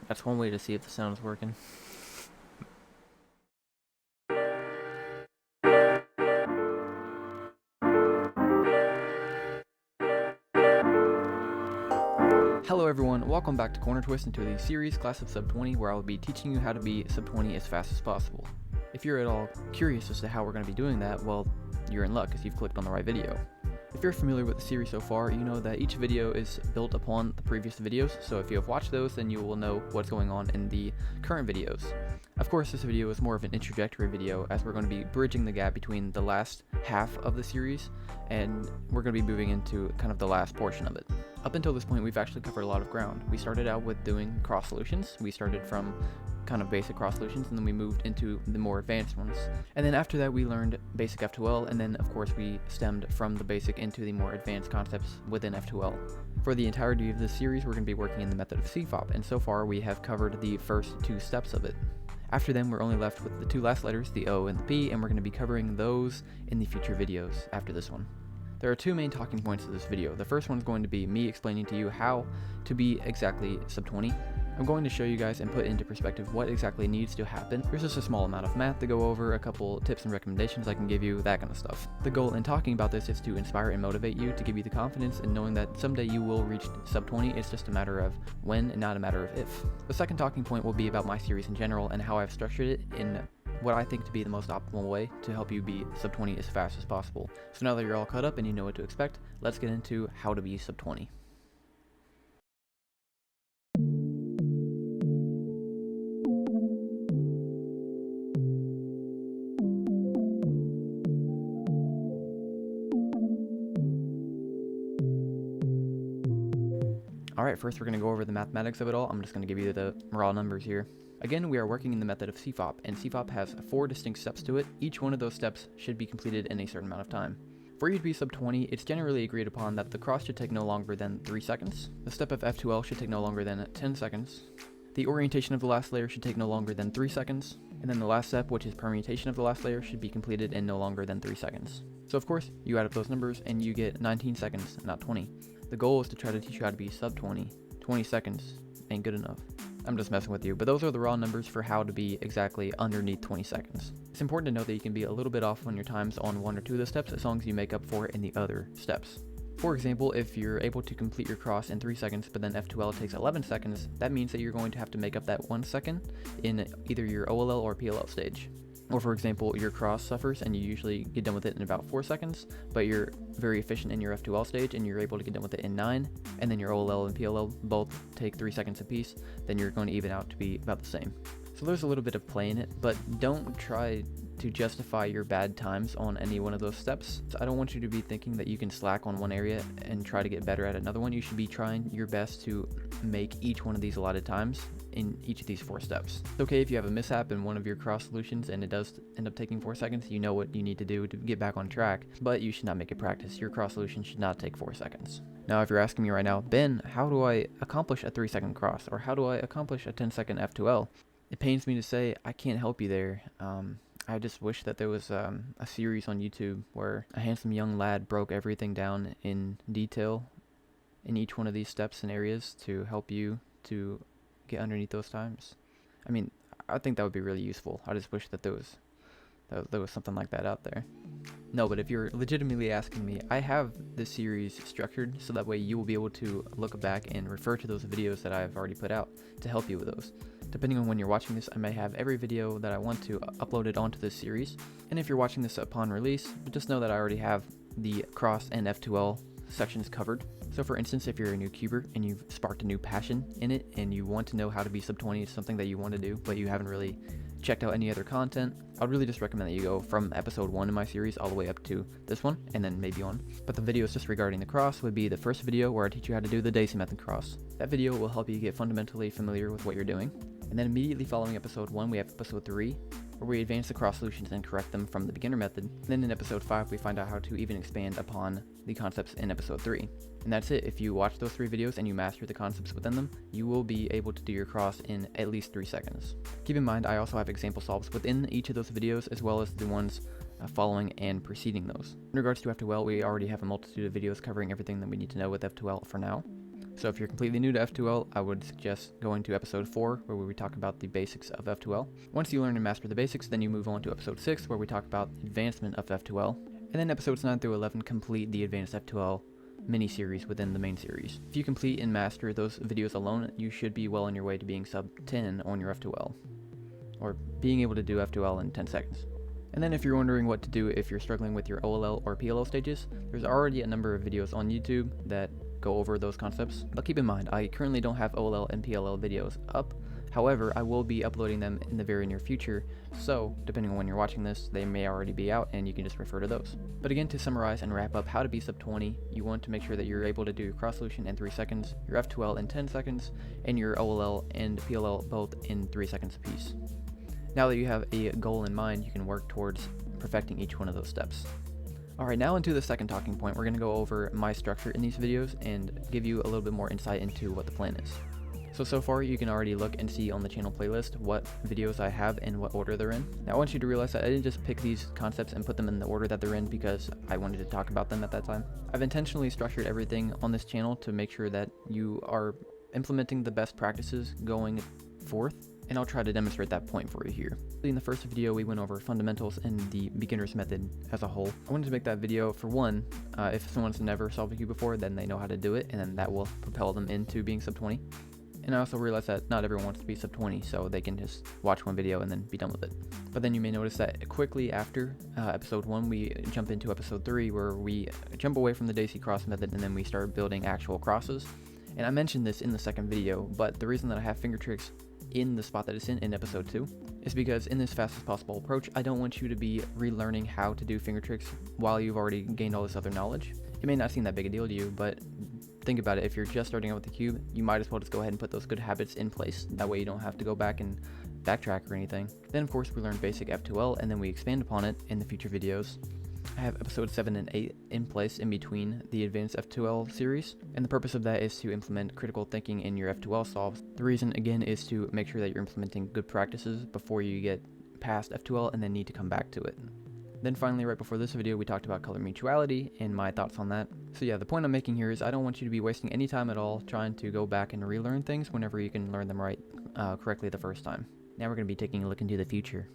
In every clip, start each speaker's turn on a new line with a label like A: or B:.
A: That's one way to see if the sound is working. Hello everyone, welcome back to Cornertwist, into the series Class of Sub 20, where I will be teaching you how to be Sub 20 as fast as possible. If you're at all curious as to how we're going to be doing that, well, you're in luck because you've clicked on the right video. If you're familiar with the series so far, you know that each video is built upon the previous videos, so if you have watched those, then you will know what's going on in the current videos. Of course, this video is more of an introductory video, as we're going to be bridging the gap between the last half of the series, and we're going to be moving into kind of the last portion of it. Up until this point, we've actually covered a lot of ground. We started out with doing cross solutions. We started from kind of basic cross solutions, and then we moved into the more advanced ones. And then after that, we learned basic F2L, and then of course we stemmed from the basic into the more advanced concepts within F2L. For the entirety of this series, we're going to be working in the method of CFOP, and so far we have covered the first two steps of it. After then, we're only left with the two last letters, the O and the P, and we're going to be covering those in the future videos after this one. There are two main talking points of this video. The first one is going to be me explaining to you how to be exactly sub 20. I'm going to show you guys and put into perspective what exactly needs to happen. There's just a small amount of math to go over, a couple tips and recommendations I can give you, that kind of stuff. The goal in talking about this is to inspire and motivate you, to give you the confidence in knowing that someday you will reach sub 20. It's just a matter of when and not a matter of if. The second talking point will be about my series in general and how I've structured it in what I think to be the most optimal way to help you be sub 20 as fast as possible. So now that you're all caught up and you know what to expect, let's get into how to be sub 20. Alright, first we're going to go over the mathematics of it all. I'm just going to give you the raw numbers here. Again, we are working in the method of CFOP, and CFOP has 4 distinct steps to it. Each one of those steps should be completed in a certain amount of time. For you to be sub 20, it's generally agreed upon that the cross should take no longer than 3 seconds. The step of F2L should take no longer than 10 seconds. The orientation of the last layer should take no longer than 3 seconds. And then the last step, which is permutation of the last layer, should be completed in no longer than 3 seconds. So of course, you add up those numbers and you get 19 seconds, not 20. The goal is to try to teach you how to be sub 20. 20 seconds ain't good enough. I'm just messing with you, but those are the raw numbers for how to be exactly underneath 20 seconds. It's important to note that you can be a little bit off on your times on 1 or 2 of the steps as long as you make up for it in the other steps. For example, if you're able to complete your cross in 3 seconds, but then F2L takes 11 seconds, that means that you're going to have to make up that 1 second in either your OLL or PLL stage. Or for example, your cross suffers and you usually get done with it in about 4 seconds, but you're very efficient in your F2L stage and you're able to get done with it in 9, and then your OLL and PLL both take 3 seconds apiece, then you're going to even out to be about the same. So there's a little bit of play in it, but don't try to justify your bad times on any one of those steps. So I don't want you to be thinking that you can slack on one area and try to get better at another one. You should be trying your best to make each one of these allotted times in each of these 4 steps. It's okay if you have a mishap in one of your cross solutions and it does end up taking 4 seconds, you know what you need to do to get back on track, but you should not make it practice. Your cross solution should not take 4 seconds. Now if you're asking me right now, Ben, how do I accomplish a 3-second cross, or how do I accomplish a 10-second F2L? It pains me to say I can't help you there. I just wish that there was a series on YouTube where a handsome young lad broke everything down in detail in each one of these steps and areas to help you to get underneath those times. I mean, I think that would be really useful. I just wish that there was something like that out there. No, but if you're legitimately asking me, I have this series structured so that way you will be able to look back and refer to those videos that I've already put out to help you with those. Depending on when you're watching this, I may have every video that I want to uploaded onto this series. And if you're watching this upon release, just know that I already have the cross and F2L sections covered. So for instance, if you're a new cuber and you've sparked a new passion in it and you want to know how to be sub 20, it's something that you want to do, but you haven't really checked out any other content, I would really just recommend that you go from episode 1 in my series all the way up to this one, and then maybe on. But the videos just regarding the cross would be the first video where I teach you how to do the Daisy method cross. That video will help you get fundamentally familiar with what you're doing. And then immediately following episode 1, we have episode 3, where we advance the cross solutions and correct them from the beginner method. And then in episode 5, we find out how to even expand upon the concepts in episode 3. And that's it. If you watch those 3 videos and you master the concepts within them, you will be able to do your cross in at least 3 seconds. Keep in mind, I also have example solves within each of those videos, as well as the ones following and preceding those. In regards to F2L, we already have a multitude of videos covering everything that we need to know with F2L for now. So if you're completely new to F2L, I would suggest going to episode 4, where we talk about the basics of F2L. Once you learn and master the basics, then you move on to episode 6, where we talk about advancement of F2L. And then episodes 9 through 11 complete the advanced F2L mini-series within the main series. If you complete and master those videos alone, you should be well on your way to being sub 10 on your F2L, or being able to do F2L in 10 seconds. And then if you're wondering what to do if you're struggling with your OLL or PLL stages, there's already a number of videos on YouTube that go over those concepts. But keep in mind, I currently don't have OLL and PLL videos up. However, I will be uploading them in the very near future, so depending on when you're watching this, they may already be out and you can just refer to those. But again, to summarize and wrap up how to be sub 20, you want to make sure that you're able to do your cross solution in 3 seconds, your F2L in 10 seconds, and your OLL and PLL both in 3 seconds apiece. Now that you have a goal in mind, you can work towards perfecting each one of those steps. Alright, now into the second talking point. We're going to go over my structure in these videos and give you a little bit more insight into what the plan is. So far you can already look and see on the channel playlist what videos I have and what order they're in. Now I want you to realize that I didn't just pick these concepts and put them in the order that they're in because I wanted to talk about them at that time. I've intentionally structured everything on this channel to make sure that you are implementing the best practices going forth, and I'll try to demonstrate that point for you here. In the first video, we went over fundamentals and the beginner's method as a whole. I wanted to make that video for one, if someone's never solved a cube before, then they know how to do it, and then that will propel them into being sub 20. And I also realized that not everyone wants to be sub 20, so they can just watch one video and then be done with it. But then you may notice that quickly after episode 1, we jump into episode 3, where we jump away from the Daisy cross method and then we start building actual crosses. And I mentioned this in the second video, but the reason that I have finger tricks in the spot that it's in episode 2 is because in this fastest possible approach, I don't want you to be relearning how to do finger tricks while you've already gained all this other knowledge. It may not seem that big a deal to you, but think about it. If you're just starting out with the cube, you might as well just go ahead and put those good habits in place. That way you don't have to go back and backtrack or anything. Then of course we learn basic F2L and then we expand upon it in the future videos. I have episodes 7 and 8 in place in between the advanced F2L series, and the purpose of that is to implement critical thinking in your F2L solves. The reason again is to make sure that you're implementing good practices before you get past F2L and then need to come back to it. Then finally, right before this video, we talked about color mutuality and my thoughts on that. So yeah, the point I'm making here is I don't want you to be wasting any time at all trying to go back and relearn things whenever you can learn them correctly the first time. Now we're going to be taking a look into the future.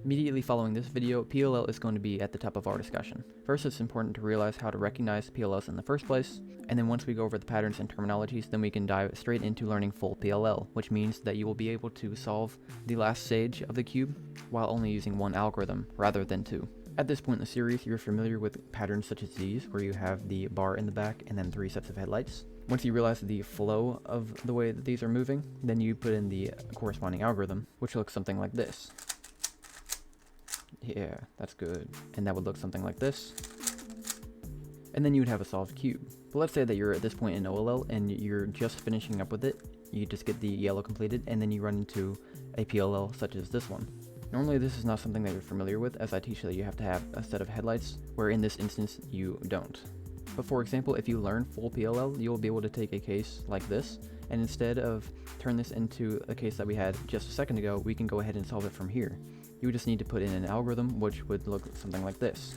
A: Immediately following this video, PLL is going to be at the top of our discussion. First, it's important to realize how to recognize PLLs in the first place, and then once we go over the patterns and terminologies, then we can dive straight into learning full PLL, which means that you will be able to solve the last stage of the cube while only using one algorithm rather than 2. At this point in the series, you're familiar with patterns such as these, where you have the bar in the back and then 3 sets of headlights. Once you realize the flow of the way that these are moving, then you put in the corresponding algorithm, which looks something like this. Yeah, that's good. And that would look something like this. And then you would have a solved cube. But let's say that you're at this point in OLL and you're just finishing up with it. You just get the yellow completed and then you run into a PLL such as this one. Normally this is not something that you're familiar with, as I teach that you have to have a set of headlights, where in this instance you don't. But for example, if you learn full PLL, you'll be able to take a case like this, and instead of turn this into a case that we had just a second ago, we can go ahead and solve it from here. You would just need to put in an algorithm which would look something like this.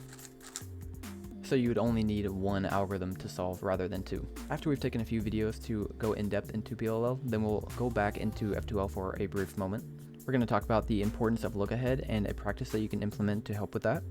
A: So you would only need one algorithm to solve rather than 2. After we've taken a few videos to go in depth into PLL, then we'll go back into F2L for a brief moment. We're going to talk about the importance of look ahead and a practice that you can implement to help with that.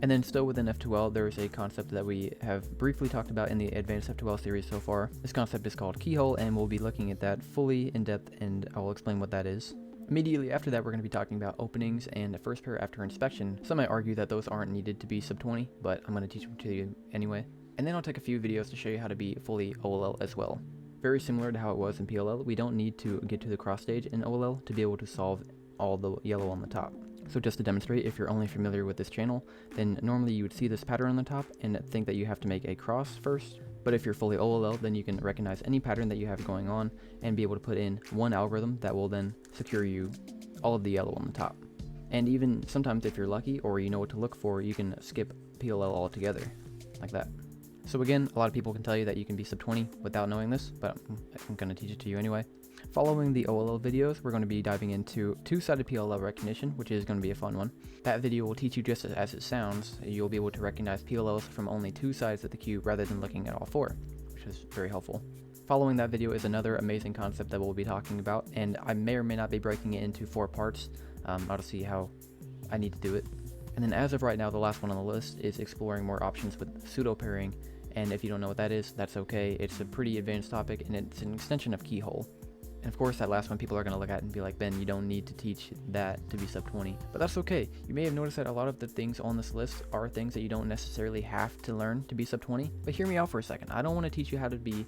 A: And then still within F2L, there is a concept that we have briefly talked about in the advanced F2L series so far. This concept is called keyhole, and we'll be looking at that fully in depth, and I will explain what that is. Immediately after that, we're going to be talking about openings and the first pair after inspection. Some might argue that those aren't needed to be sub 20, but I'm going to teach them to you anyway. And then I'll take a few videos to show you how to be fully OLL as well. Very similar to how it was in PLL, we don't need to get to the cross stage in OLL to be able to solve all the yellow on the top. So just to demonstrate, if you're only familiar with this channel, then normally you would see this pattern on the top and think that you have to make a cross first. But if you're fully OLL, then you can recognize any pattern that you have going on and be able to put in one algorithm that will then secure you all of the yellow on the top. And even sometimes if you're lucky or you know what to look for, you can skip PLL altogether, like that. So again, a lot of people can tell you that you can be sub 20 without knowing this, but I'm going to teach it to you anyway. Following the OLL videos, we're going to be diving into two-sided PLL recognition, which is going to be a fun one. That video will teach you just as it sounds. You'll be able to recognize PLLs from only 2 sides of the cube rather than looking at all 4, which is very helpful. Following that video is another amazing concept that we'll be talking about, and I may or may not be breaking it into 4 parts. I'll see how I need to do it. And then as of right now, the last one on the list is exploring more options with pseudo pairing, and if you don't know what that is, that's okay. It's a pretty advanced topic, and it's an extension of keyhole. And of course, that last one people are going to look at and be like, Ben, you don't need to teach that to be sub 20. But that's okay. You may have noticed that a lot of the things on this list are things that you don't necessarily have to learn to be sub 20. But hear me out for a second. I don't want to teach you how to be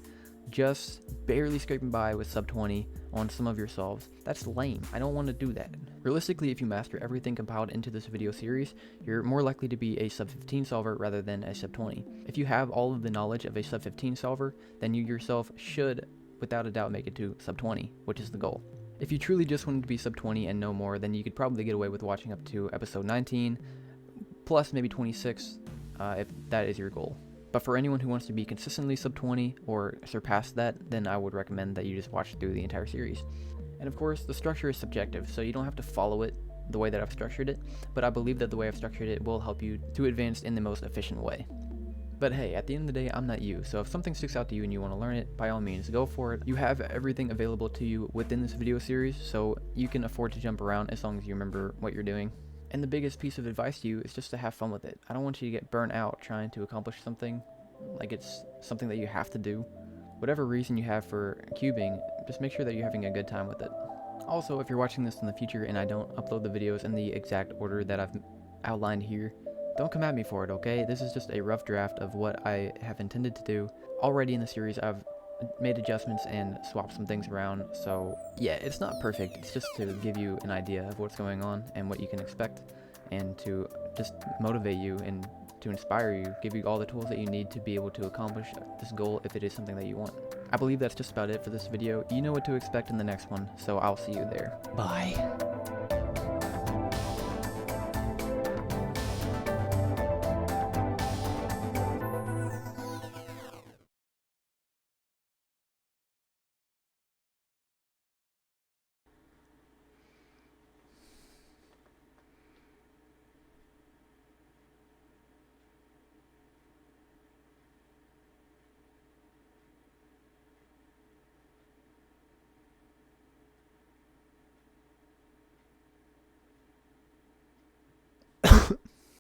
A: just barely scraping by with sub 20 on some of your solves. That's lame. I don't want to do that. Realistically, if you master everything compiled into this video series, you're more likely to be a sub 15 solver rather than a sub 20. If you have all of the knowledge of a sub 15 solver, then you yourself should without a doubt make it to sub 20, which is the goal. If you truly just wanted to be sub 20 and no more, then you could probably get away with watching up to episode 19 plus maybe 26 if that is your goal. But for anyone who wants to be consistently sub 20 or surpass that, then I would recommend that you just watch through the entire series. And of course, the structure is subjective, so you don't have to follow it the way that I've structured it, but I believe that the way I've structured it will help you to advance in the most efficient way. But hey, at the end of the day, I'm not you, so if something sticks out to you and you want to learn it, by all means, go for it. You have everything available to you within this video series, so you can afford to jump around as long as you remember what you're doing. And the biggest piece of advice to you is just to have fun with it. I don't want you to get burnt out trying to accomplish something like it's something that you have to do. Whatever reason you have for cubing, just make sure that you're having a good time with it. Also, if you're watching this in the future and I don't upload the videos in the exact order that I've outlined here, don't come at me for it, okay? This is just a rough draft of what I have intended to do. Already in the series, I've made adjustments and swapped some things around, so yeah, it's not perfect. It's just to give you an idea of what's going on and what you can expect, and to just motivate you and to inspire you, give you all the tools that you need to be able to accomplish this goal if it is something that you want. I believe that's just about it for this video. You know what to expect in the next one, so I'll see you there. Bye.